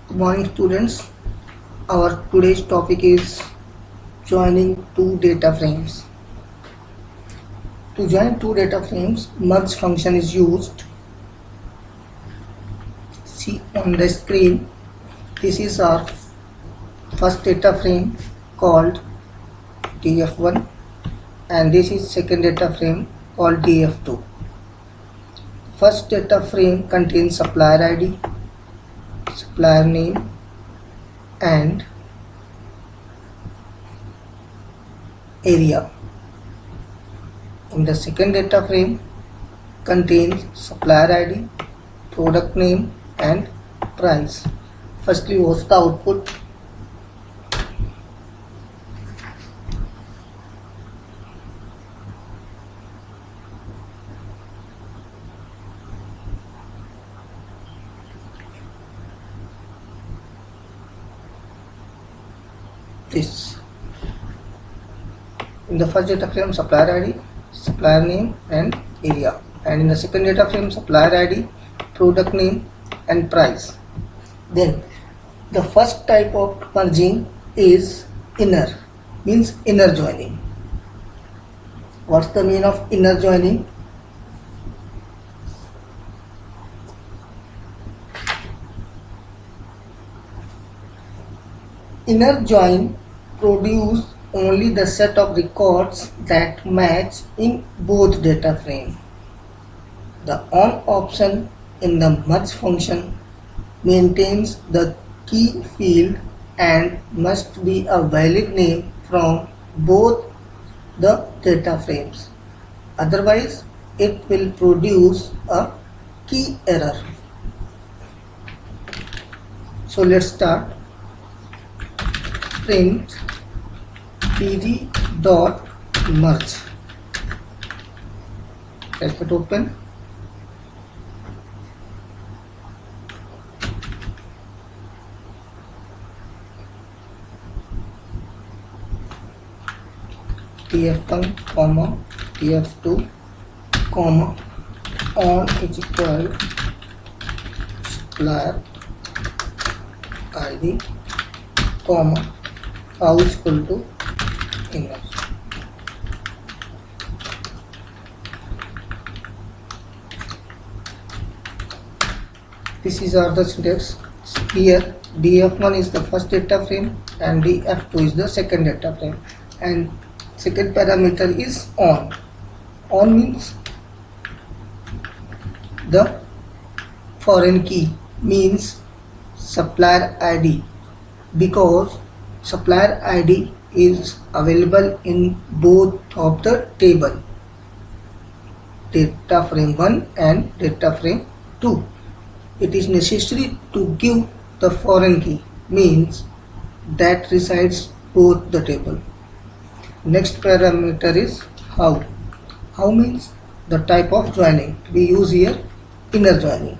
Good morning students. Our today's topic is joining two data frames. To join two data frames, merge function is used. See on the screen, this is our first data frame called df1 and this is second data frame called df2. First data frame contains supplier ID, supplier name and area. In the second data frame contains supplier ID, product name and price. Firstly, what's the output? This. In the first data frame, supplier ID, supplier name and area, and in the second data frame, supplier ID, product name and price. Then the first type of merging is inner, means inner joining. What's the meaning of inner joining? Inner join produce only the set of records that match in both data frame. The on option in the merge function maintains the key field and must be a valid name from both the data frames. Otherwise, it will produce a key error. So let's start. Print pd dot merge. Let it open. df1 comma df2 comma on is equal supplier id comma how is equal to inner. This is our the syntax. Here df1 is the first data frame and df2 is the second data frame, and second parameter is on. On means the foreign key, means supplier ID, because supplier ID is available in both of the table, data frame 1 and data frame 2. It is necessary to give the foreign key, means that resides both the table. Next parameter is how. How means the type of joining. We use here inner joining.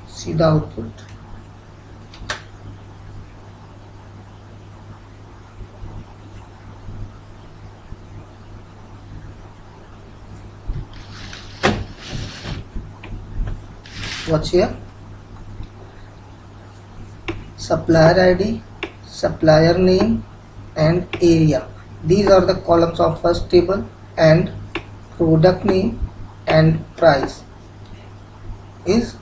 See the output. What's here? Supplier ID, supplier name and area. These are the columns of first table, and product name and price is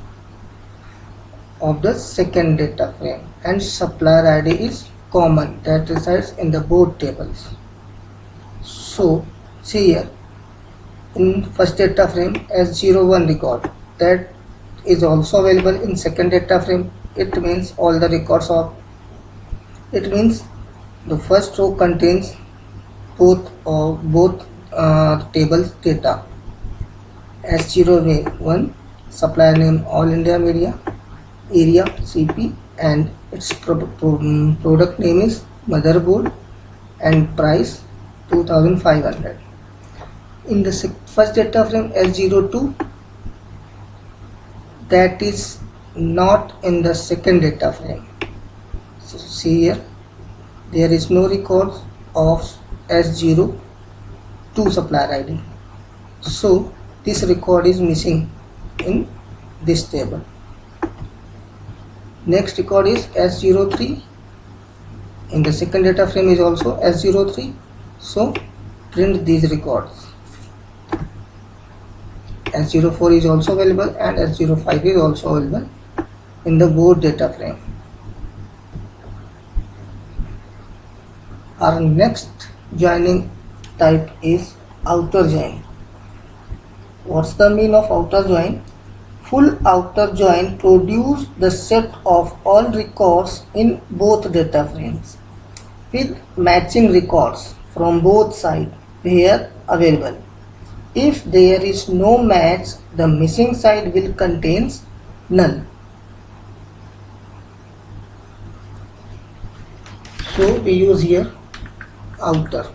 of the second data frame, and supplier ID is common that resides in the both tables. So see here, in first data frame S01 record that is also available in second data frame. It means all the records of, it means the first row contains both tables data. S01 supplier name All India Media, area CP, and its product name is motherboard and price 2500. In the first data frame S02, that is not in the second data frame. So see here, there is no records of S02 supplier ID. So this record is missing in this table. Next record is S03. In the second data frame is also S03. So print these records. S04 is also available and S05 is also available in the both data frame. Our next joining type is outer join. What's the meaning of outer join? Full outer join produce the set of all records in both data frames with matching records from both sides where available. If there is no match, the missing side will contain null. So we use here outer.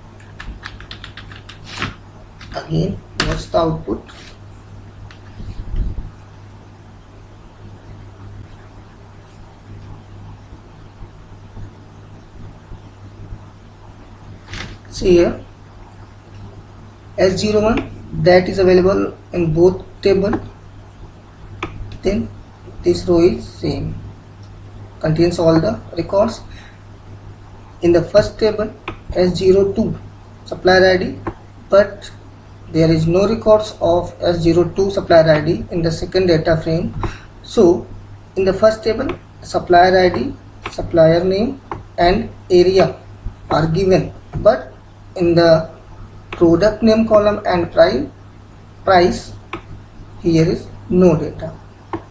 Again, what's the output? See here, S01 that is available in both table. Then this row is same, contains all the records. In the first table, S02 supplier ID, but there is no records of S02 supplier ID in the second data frame. So in the first table, supplier ID, supplier name and area are given, but in the product name column and price here is no data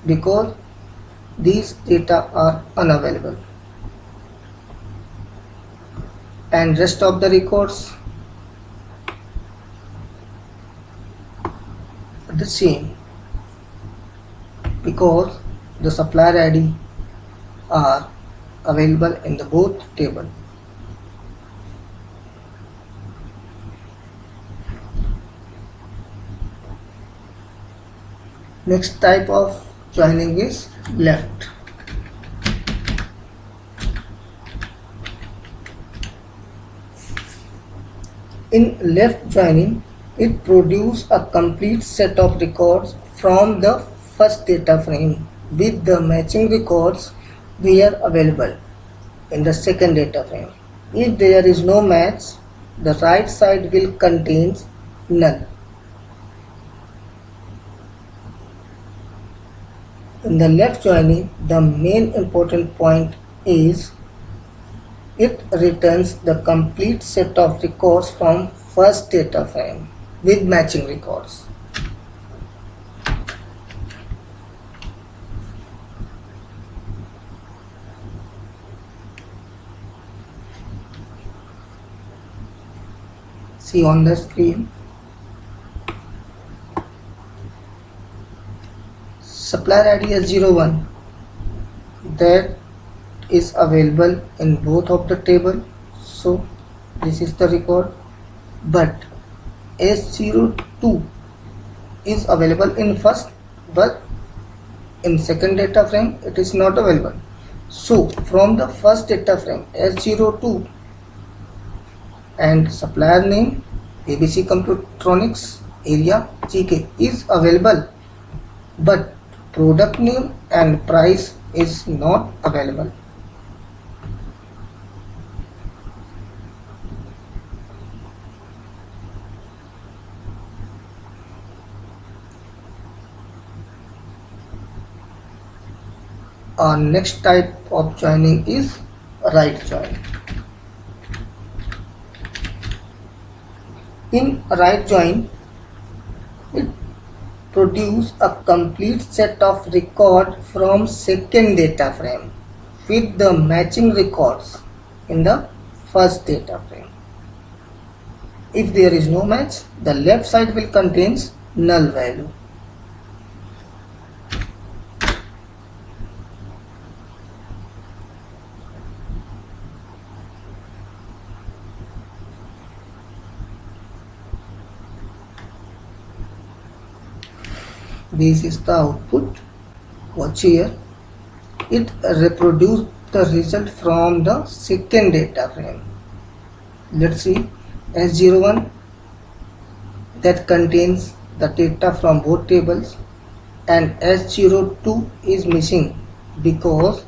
because these data are unavailable, and rest of the records are the same because the supplier ID are available in the both table. Next type of joining is left. In left joining, it produces a complete set of records from the first data frame with the matching records where available in the second data frame. If there is no match, the right side will contain null. In the left joining, the main important point is it returns the complete set of records from first data frame with matching records. See on the screen, supplier ID S01 that is available in both of the table. So this is the record, but S02 is available in first, but in second data frame it is not available. So from the first data frame S02 and supplier name ABC Computronics, area GK is available, but product name and price is not available. Our next type of joining is right join. In right join, it produce a complete set of record from second data frame with the matching records in the first data frame. If there is no match, the left side will contain null value. This is the output. Watch here. It reproduced the result from the second data frame. Let's see, S01 that contains the data from both tables, and S02 is missing because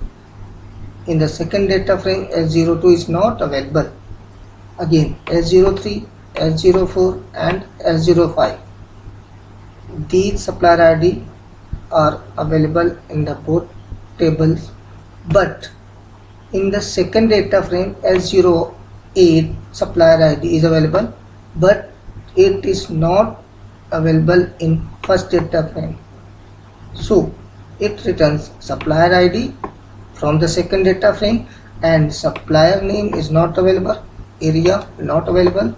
in the second data frame S02 is not available. Again, S03, S04 and S05, these supplier ID are available in the both tables, but in the second data frame S08 supplier ID is available, but it is not available in first data frame. So it returns supplier ID from the second data frame and supplier name is not available, area not available,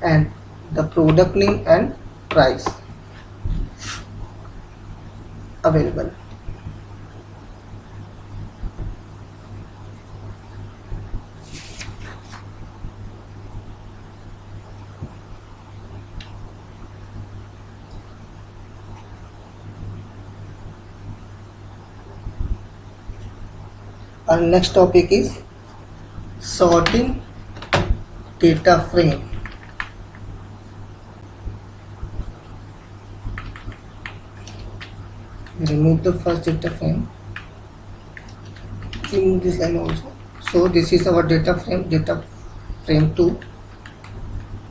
and the product name and price available. Our next topic is sorting data frame. We remove the first data frame, remove this line also. So this is our data frame 2.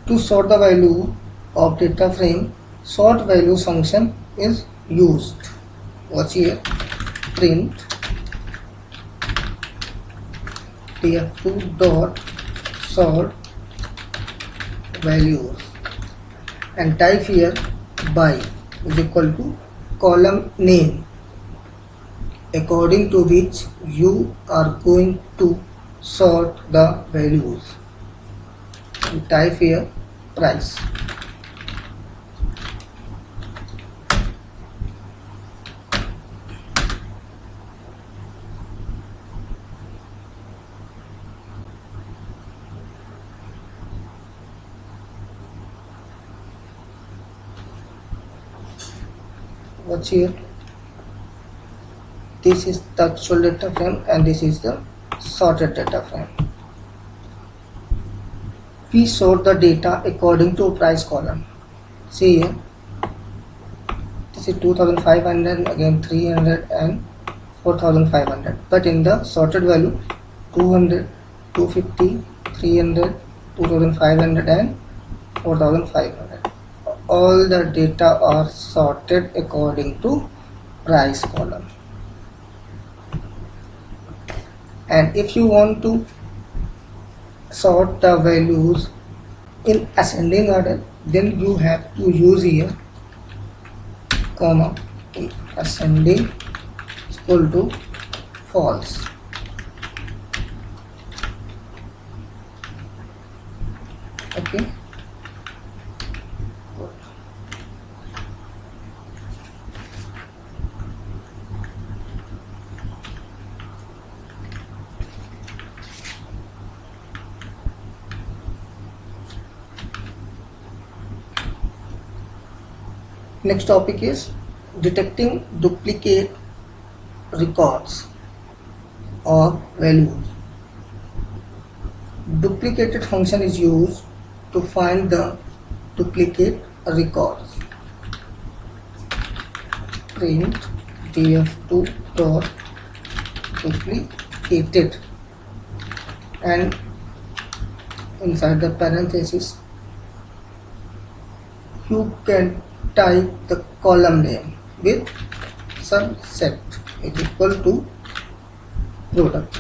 To sort the value of data frame, sort values function is used. Watch here, print df2 dot sort values and type here by is equal to column name according to which you are going to sort the values, and type here price. Watch here, this is the actual data frame and this is the sorted data frame. We sort the data according to price column. See here, this is 2500, again 300 and 4500, but in the sorted value 200, 250, 300, 2500 and 4500. All the data are sorted according to price column. And if you want to sort the values in ascending order, then you have to use here comma ascending is equal to false. Okay. Next topic is detecting duplicate records or values. Duplicated function is used to find the duplicate records. Print df2 dot duplicated and inside the parenthesis you can type the column name with subset is equal to product.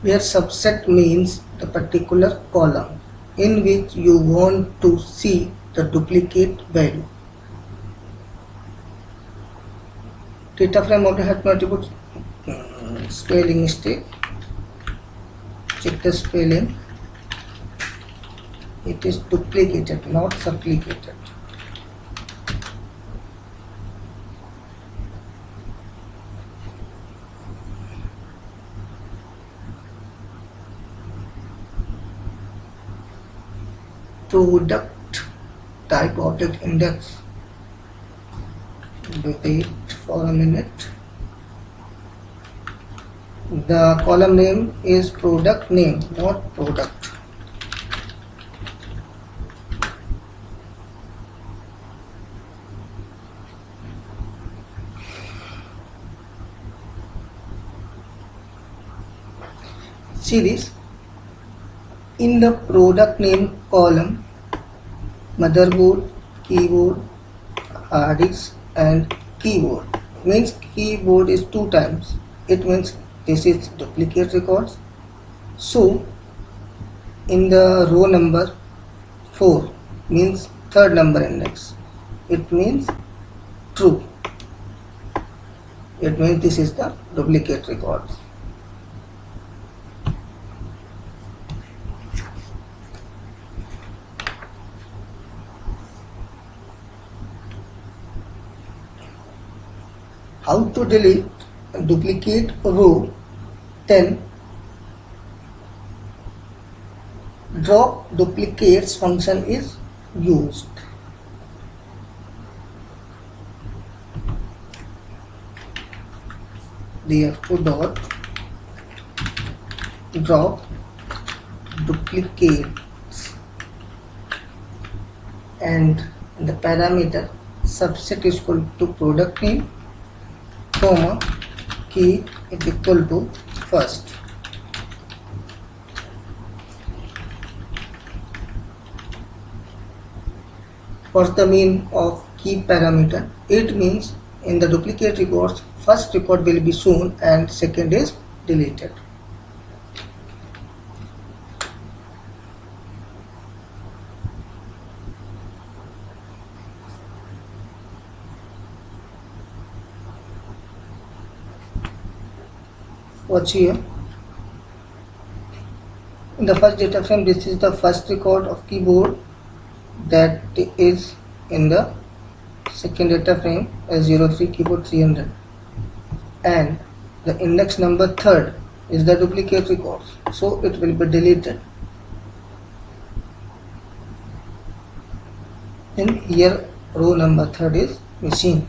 Where subset means the particular column in which you want to see the duplicate value. Data frame also has multiple spelling mistake. Check the spelling. It is duplicated, not supplicated. Product type object index. Wait for a minute. The column name is product name, not product. See this, in the product name column, motherboard, keyboard, hard disk and keyboard. Means keyboard is 2 times. It means this is duplicate records. So in the row number 4 means third number index. It means true. It means this is the duplicate records. How to delete duplicate row 10? Drop duplicates function is used. df2 dot drop duplicates and the parameter subset is equal to product name comma key is equal to first. What's the mean of key parameter? It means in the duplicate records, first record will be shown and second is deleted. Watch here. In the first data frame, this is the first record of keyboard that is in the second data frame as 03 keyboard 300, and the index number third is the duplicate records, so it will be deleted. In here row number third is missing.